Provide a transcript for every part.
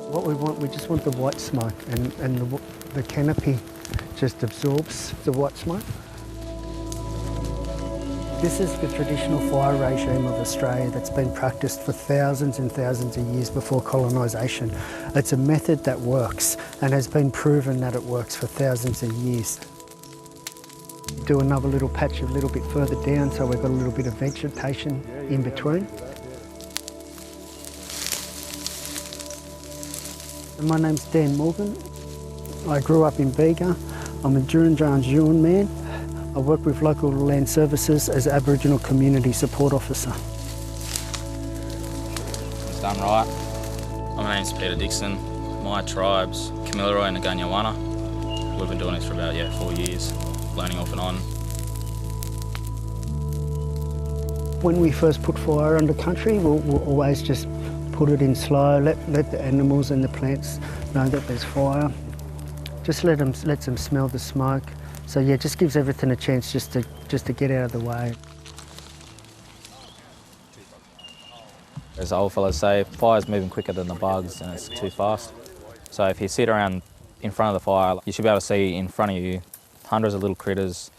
What we just want the white smoke, and the canopy just absorbs the white smoke. This is the traditional fire regime of Australia that's been practiced for thousands and thousands of years before colonisation. It's a method that works and has been proven that it works for thousands of years. Do another little patch a little bit further down so we've got a little bit of vegetation in between. My name's Dan Morgan. I grew up in Bega. I'm a Jurunjarn's Yuin man. I work with local land services as Aboriginal Community Support Officer. It's done right. My name's Peter Dixon. My tribe's Kamilaroi and Nganyawana. We've been doing this for about 4 years, learning off and on. When we first put fire under country, we'll always just put it in slow, let the animals and the plants know that there's fire. Just let them smell the smoke. So yeah, just gives everything a chance just to get out of the way. As old fellas say, fire's moving quicker than the bugs and it's too fast. So if you sit around in front of the fire, you should be able to see in front of you hundreds of little critters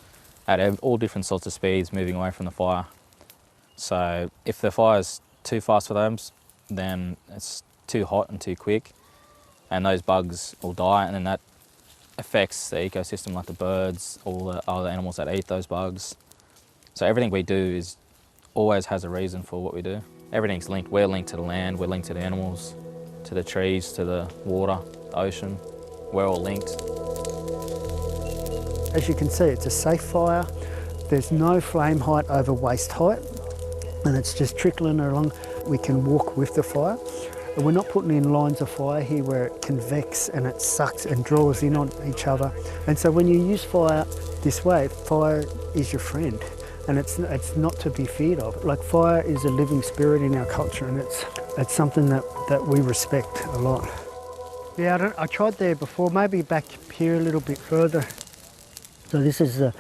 at all different sorts of speeds moving away from the fire. So if the fire's too fast for them, then it's too hot and too quick, and those bugs will die, and then that affects the ecosystem, like the birds, all the other animals that eat those bugs. So everything we do always has a reason for what we do. Everything's linked. We're linked to the land, we're linked to the animals, to the trees, to the water, the ocean. We're all linked. As you can see, it's a safe fire. There's no flame height over waist height, and it's just trickling along. We can walk with the fire. And we're not putting in lines of fire here where it convects and it sucks and draws in on each other. And so when you use fire this way, fire is your friend, and it's not to be feared of. Like, fire is a living spirit in our culture, and it's something that we respect a lot. Yeah, I tried there before, maybe back here a little bit further. So this is the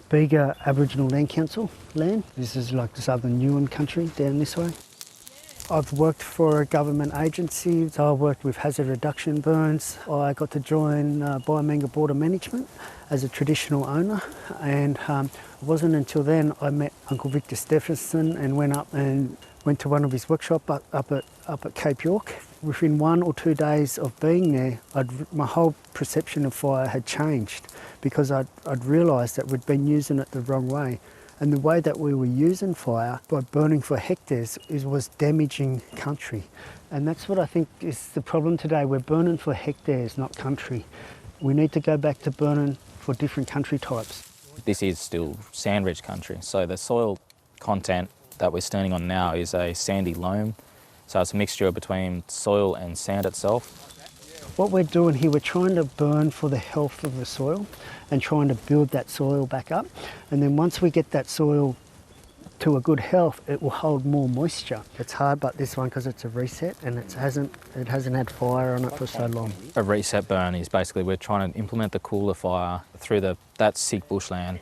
Bega Aboriginal Land Council land. This is like the southern Yuin country down this way. I've worked for a government agency, so I worked with hazard reduction burns. I got to join Biomanga Border Management as a traditional owner, and it wasn't until then I met Uncle Victor Stephenson and went to one of his workshops up at Cape York. Within 1 or 2 days of being there, my whole perception of fire had changed, because I'd realised that we'd been using it the wrong way. And the way that we were using fire by burning for hectares was damaging country. And that's what I think is the problem today. We're burning for hectares, not country. We need to go back to burning for different country types. This is still sand-rich country, so the soil content that we're standing on now is a sandy loam. So it's a mixture between soil and sand itself. What we're doing here, we're trying to burn for the health of the soil and trying to build that soil back up. And then once we get that soil to a good health, it will hold more moisture. It's hard, but this one, because it's a reset and it hasn't had fire on it for so long. A reset burn is basically we're trying to implement the cooler fire through that sick bushland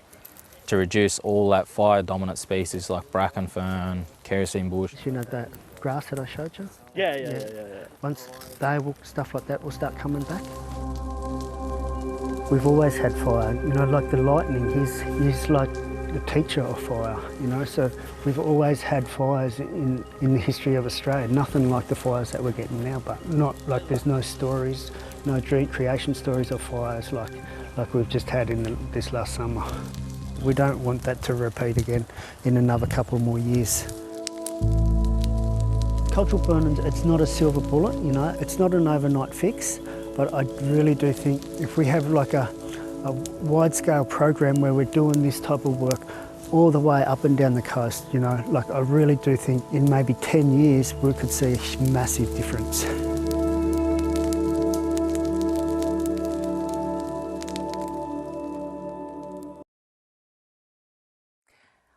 to reduce all that fire-dominant species like bracken fern, kerosene bush. You know that grass that I showed you? Yeah. Once stuff like that will start coming back. We've always had fire, you know, like the lightning, he's like the teacher of fire, you know, so we've always had fires in the history of Australia. Nothing like the fires that we're getting now, but not like there's no stories, no creation stories of fires like we've just had in this last summer. We don't want that to repeat again in another couple more years. Cultural burning, it's not a silver bullet, you know, it's not an overnight fix, but I really do think if we have like a wide-scale program where we're doing this type of work all the way up and down the coast, you know, like I really do think in maybe 10 years we could see a massive difference.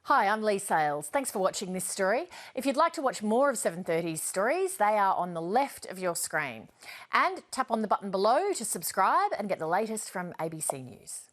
Hi, I'm Lee Sales. Thanks for watching this story. If you'd like to watch more of 730's stories, they are on the left of your screen. And tap on the button below to subscribe and get the latest from ABC News.